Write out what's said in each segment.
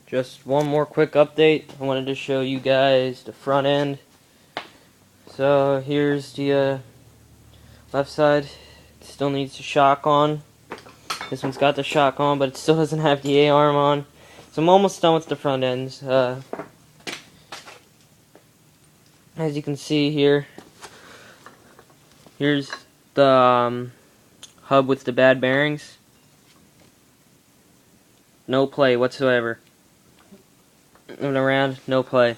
Just one more quick update. I wanted to show you guys the front end. So here's the left side. It still needs the shock on. This one's got the shock on, but it still doesn't have the A-arm on. So I'm almost done with the front ends. As you can see here, here's the hub with the bad bearings. No play whatsoever. Moving around, no play.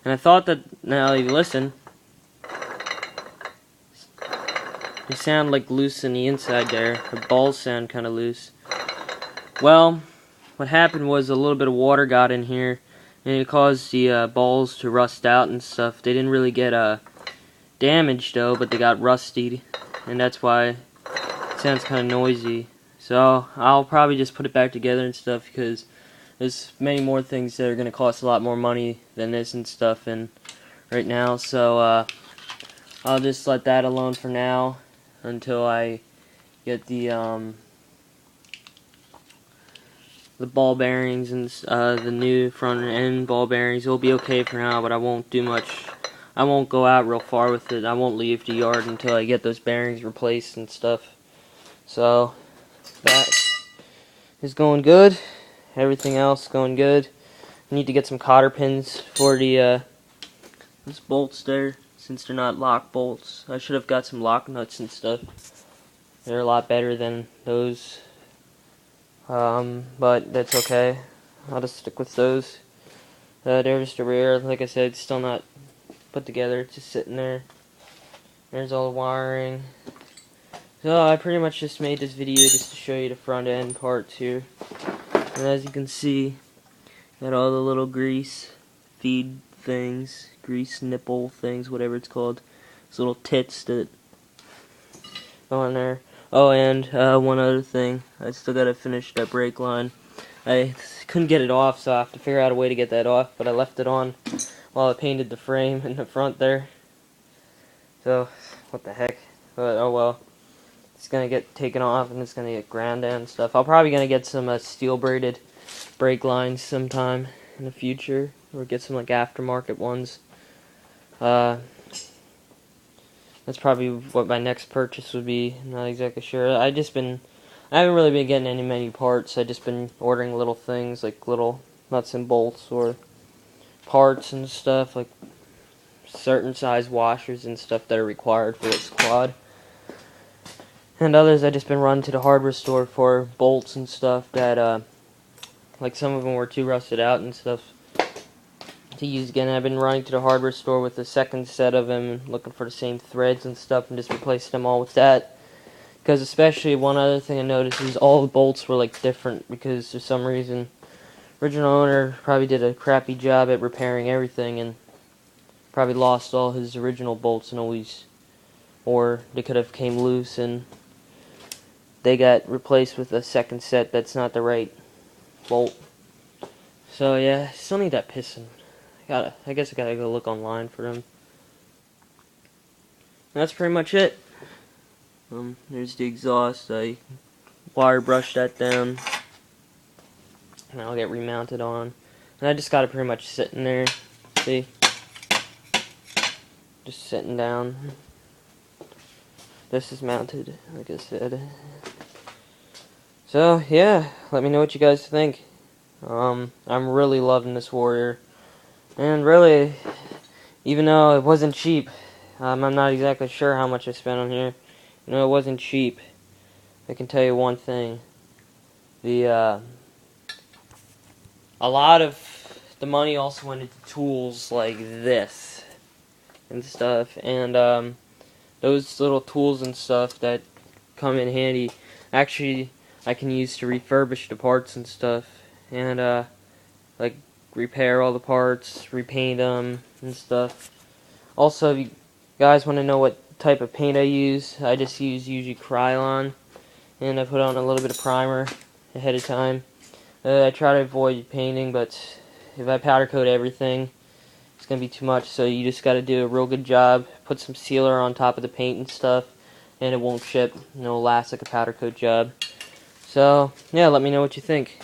And I thought that, now you listen, they sound like loose in the inside there. The balls sound kind of loose. Well, what happened was a little bit of water got in here, and it caused the balls to rust out and stuff. They didn't really get damaged though, but they got rusty, and that's why it sounds kind of noisy. So I'll probably just put it back together and stuff, because there's many more things that are going to cost a lot more money than this and stuff and right now. So I'll just let that alone for now until I get the ball bearings and the new front end ball bearings. It'll be okay for now, but I won't do much. I won't go out real far with it. I won't leave the yard until I get those bearings replaced and stuff. So that is going good. Everything else going good. I need to get some cotter pins for the those bolts there, since they're not lock bolts. I should have got some lock nuts and stuff. They're a lot better than those. But that's okay. I'll just stick with those. There's the rear. Like I said, it's still not put together. It's just sitting there. There's all the wiring. So I pretty much just made this video just to show you the front end parts here. And as you can see, got all the little grease feed things, grease nipple things, whatever it's called. These little tits that go on there. Oh, and one other thing, I still gotta finish that brake line. I couldn't get it off, so I have to figure out a way to get that off, but I left it on while I painted the frame in the front there. So, what the heck. But, oh well. It's gonna get taken off and it's gonna get ground down and stuff. I'm probably gonna get some steel braided brake lines sometime in the future, or get some like aftermarket ones. That's probably what my next purchase would be. I'm not exactly sure. I haven't really been getting many parts. I just been ordering little things like little nuts and bolts or parts and stuff, like certain size washers and stuff that are required for this quad. And others I just been running to the hardware store for bolts and stuff that like some of them were too rusted out and stuff to use again. I've been running to the hardware store with the second set of them and looking for the same threads and stuff and just replacing them all with that. Because especially one other thing I noticed is all the bolts were like different, because for some reason original owner probably did a crappy job at repairing everything and probably lost all his original bolts and always, or they could have came loose and they got replaced with a second set that's not the right bolt. So yeah, still need that piston. I guess I gotta go look online for them. That's pretty much it. There's the exhaust. I wire brushed that down, and I'll get remounted on. And I just got it pretty much sitting there. See, just sitting down. This is mounted, like I said. So yeah, let me know what you guys think. I'm really loving this Warrior, and really, even though it wasn't cheap, I'm not exactly sure how much I spent on here. You know, it wasn't cheap. I can tell you one thing: a lot of the money also went into tools like this and stuff, and those little tools and stuff that come in handy. Actually, I can use to refurbish the parts and stuff, and like repair all the parts, repaint them and stuff. Also, if you guys want to know what type of paint I use, I just use usually Krylon, and I put on a little bit of primer ahead of time. I try to avoid painting, but if I powder coat everything, it's going to be too much, so you just got to do a real good job, put some sealer on top of the paint and stuff, and it won't chip, and it'll last like a powder coat job. So, yeah, let me know what you think.